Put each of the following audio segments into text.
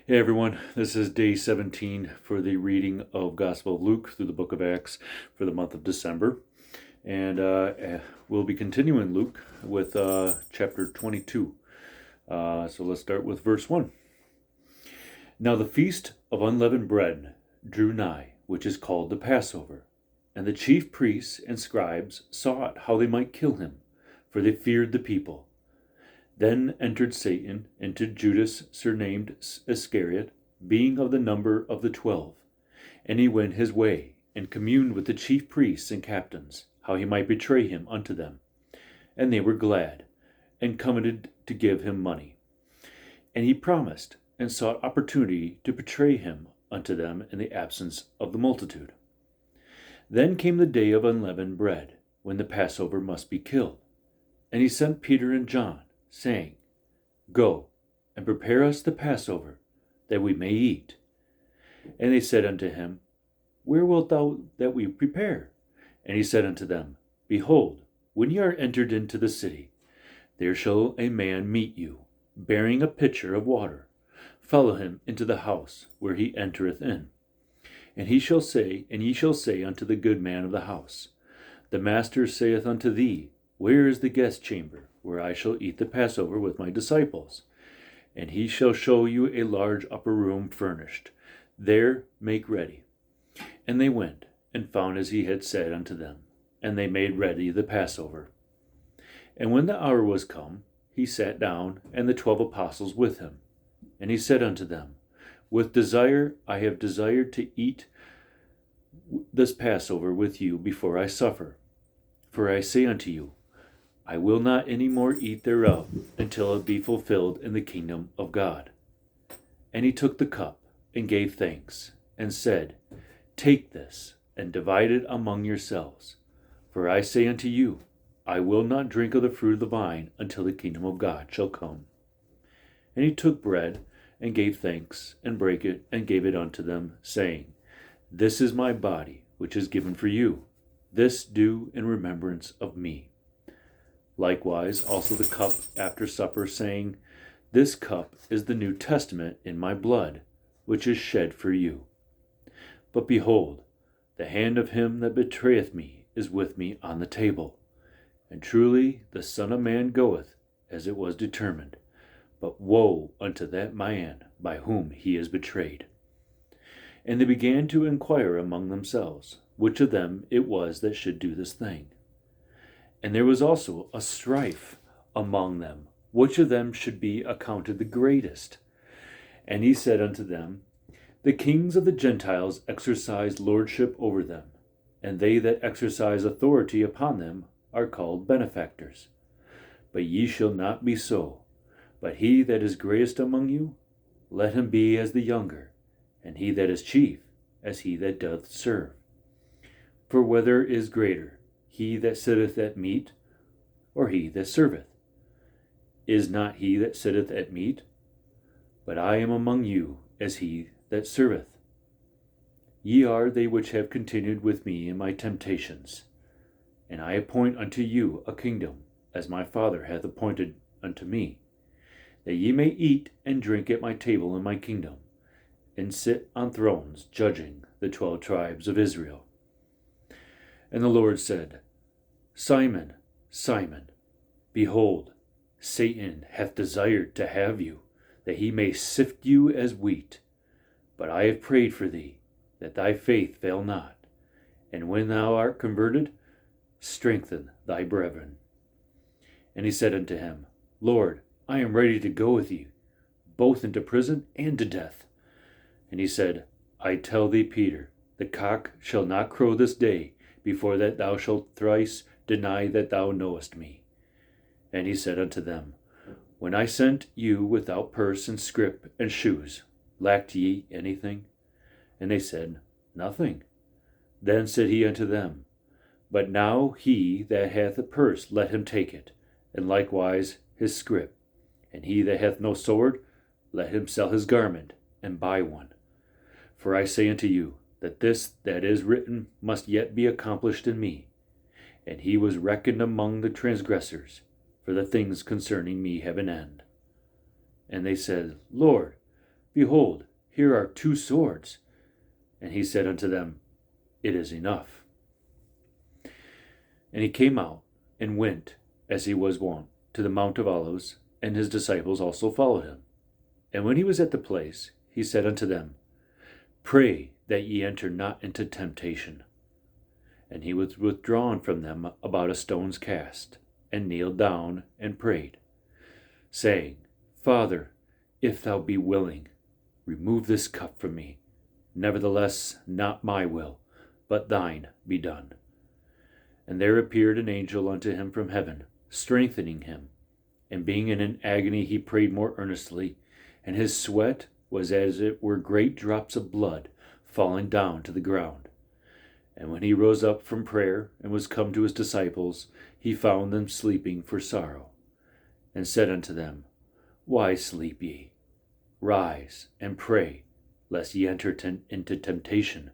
Hey everyone, this is day 17 for the reading of Gospel of Luke through the book of Acts for the month of December. And we'll be continuing Luke with chapter 22. So let's start with verse 1. Now the feast of unleavened bread drew nigh, which is called the Passover. And the chief priests and scribes sought how they might kill him, for they feared the people. Then entered Satan into Judas, surnamed Iscariot, being of the number of the 12. And he went his way, and communed with the chief priests and captains, how he might betray him unto them. And they were glad, and coveted to give him money. And he promised, and sought opportunity to betray him unto them in the absence of the multitude. Then came the day of unleavened bread, when the Passover must be killed. And he sent Peter and John, saying, Go, and prepare us the Passover, that we may eat. And they said unto him, Where wilt thou that we prepare? And he said unto them, Behold, when ye are entered into the city, there shall a man meet you, bearing a pitcher of water. Follow him into the house where he entereth in. And ye shall say unto the good man of the house, The master saith unto thee, Where is the guest chamber, where I shall eat the Passover with my disciples? And he shall show you a large upper room furnished. There make ready. And they went, and found as he had said unto them. And they made ready the Passover. And when the hour was come, he sat down, and the 12 apostles with him. And he said unto them, With desire I have desired to eat this Passover with you before I suffer. For I say unto you, I will not any more eat thereof until it be fulfilled in the kingdom of God. And he took the cup, and gave thanks, and said, Take this, and divide it among yourselves. For I say unto you, I will not drink of the fruit of the vine until the kingdom of God shall come. And he took bread, and gave thanks, and brake it, and gave it unto them, saying, This is my body, which is given for you. This do in remembrance of me. Likewise also the cup after supper, saying, This cup is the New Testament in my blood, which is shed for you. But behold, the hand of him that betrayeth me is with me on the table. And truly the Son of Man goeth, as it was determined. But woe unto that man by whom he is betrayed. And they began to inquire among themselves, which of them it was that should do this thing. And there was also a strife among them, which of them should be accounted the greatest. And he said unto them, The kings of the Gentiles exercise lordship over them, and they that exercise authority upon them are called benefactors. But ye shall not be so. But he that is greatest among you, let him be as the younger, and he that is chief, as he that doth serve. For whether is greater, he that sitteth at meat, or he that serveth? Is not he that sitteth at meat? But I am among you as he that serveth. Ye are they which have continued with me in my temptations. And I appoint unto you a kingdom, as my Father hath appointed unto me, that ye may eat and drink at my table in my kingdom, and sit on thrones judging the 12 tribes of Israel. And the Lord said, Simon, Simon, behold, Satan hath desired to have you, that he may sift you as wheat. But I have prayed for thee, that thy faith fail not. And when thou art converted, strengthen thy brethren. And he said unto him, Lord, I am ready to go with you, both into prison and to death. And he said, I tell thee, Peter, the cock shall not crow this day, before that thou shalt thrice deny that thou knowest me. And he said unto them, When I sent you without purse and scrip and shoes, lacked ye anything? And they said, Nothing. Then said he unto them, But now he that hath a purse, let him take it, and likewise his scrip. And he that hath no sword, let him sell his garment, and buy one. For I say unto you, that this that is written must yet be accomplished in me. And he was reckoned among the transgressors, for the things concerning me have an end. And they said, Lord, Behold, here are 2 swords. And he said unto them, It is enough. And he came out and went, as he was wont, to the Mount of Olives, and his disciples also followed him. And when he was at the place, he said unto them, Pray that ye enter not into temptation. And he was withdrawn from them about a stone's cast, and kneeled down and prayed, saying, Father, if thou be willing, remove this cup from me. Nevertheless, not my will, but thine be done. And there appeared an angel unto him from heaven, strengthening him. And being in an agony, he prayed more earnestly, and his sweat was as it were great drops of blood falling down to the ground. And when he rose up from prayer, and was come to his disciples, he found them sleeping for sorrow, and said unto them, Why sleep ye? Rise and pray, lest ye enter into temptation.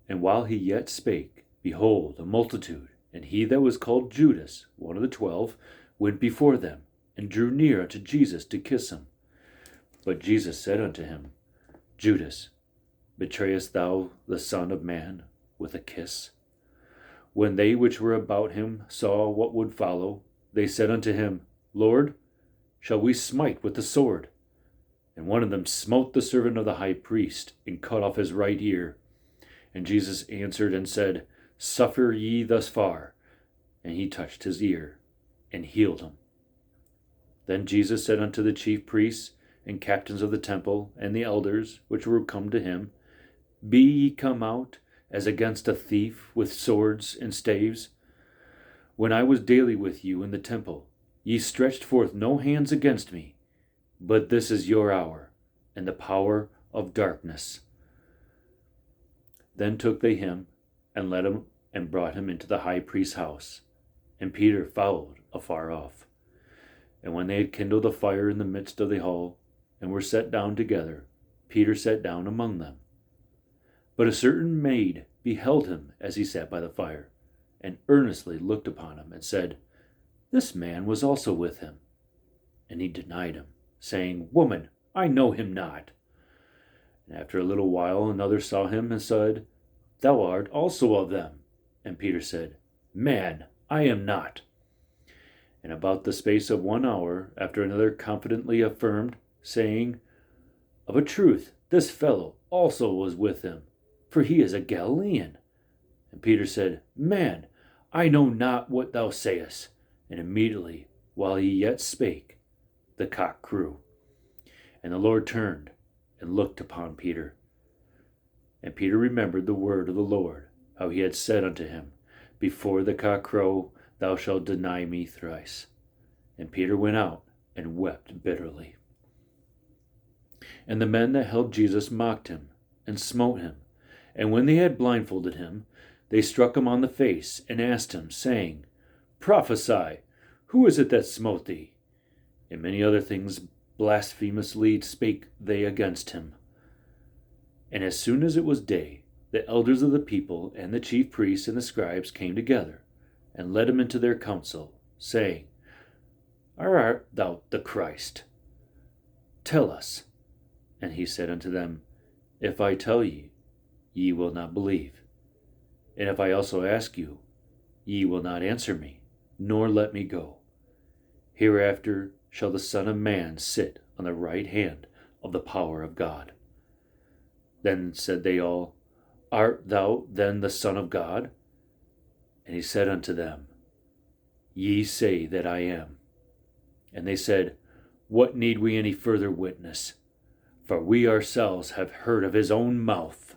And while he yet spake, behold, a multitude, and he that was called Judas, one of the 12, went before them, and drew near unto Jesus to kiss him. But Jesus said unto him, Judas, betrayest thou the Son of Man with a kiss? When they which were about him saw what would follow, they said unto him, Lord, shall we smite with the sword? And one of them smote the servant of the high priest, and cut off his right ear. And Jesus answered and said, Suffer ye thus far. And he touched his ear, and healed him. Then Jesus said unto the chief priests, and captains of the temple, and the elders which were come to him, Be ye come out, as against a thief, with swords and staves? When I was daily with you in the temple, ye stretched forth no hands against me, but this is your hour, and the power of darkness. Then took they him, and led him, and brought him into the high priest's house. And Peter followed afar off. And when they had kindled a fire in the midst of the hall, and were set down together, Peter sat down among them. But a certain maid beheld him as he sat by the fire, and earnestly looked upon him, and said, This man was also with him. And he denied him, saying, Woman, I know him not. And after a little while another saw him, and said, Thou art also of them. And Peter said, Man, I am not. And about the space of 1 hour after another confidently affirmed, saying, Of a truth, this fellow also was with him, for he is a Galilean. And Peter said, Man, I know not what thou sayest. And immediately, while he yet spake, the cock crew. And the Lord turned and looked upon Peter. And Peter remembered the word of the Lord, how he had said unto him, Before the cock crow, thou shalt deny me thrice. And Peter went out and wept bitterly. And the men that held Jesus mocked him, and smote him. And when they had blindfolded him, they struck him on the face, and asked him, saying, Prophesy, who is it that smote thee? And many other things blasphemously spake they against him. And as soon as it was day, the elders of the people, and the chief priests, and the scribes came together, and led him into their council, saying, Art thou the Christ? Tell us. And he said unto them, If I tell ye, ye will not believe. And if I also ask you, ye will not answer me, nor let me go. Hereafter shall the Son of Man sit on the right hand of the power of God. Then said they all, Art thou then the Son of God? And he said unto them, Ye say that I am. And they said, What need we any further witness? For we ourselves have heard of his own mouth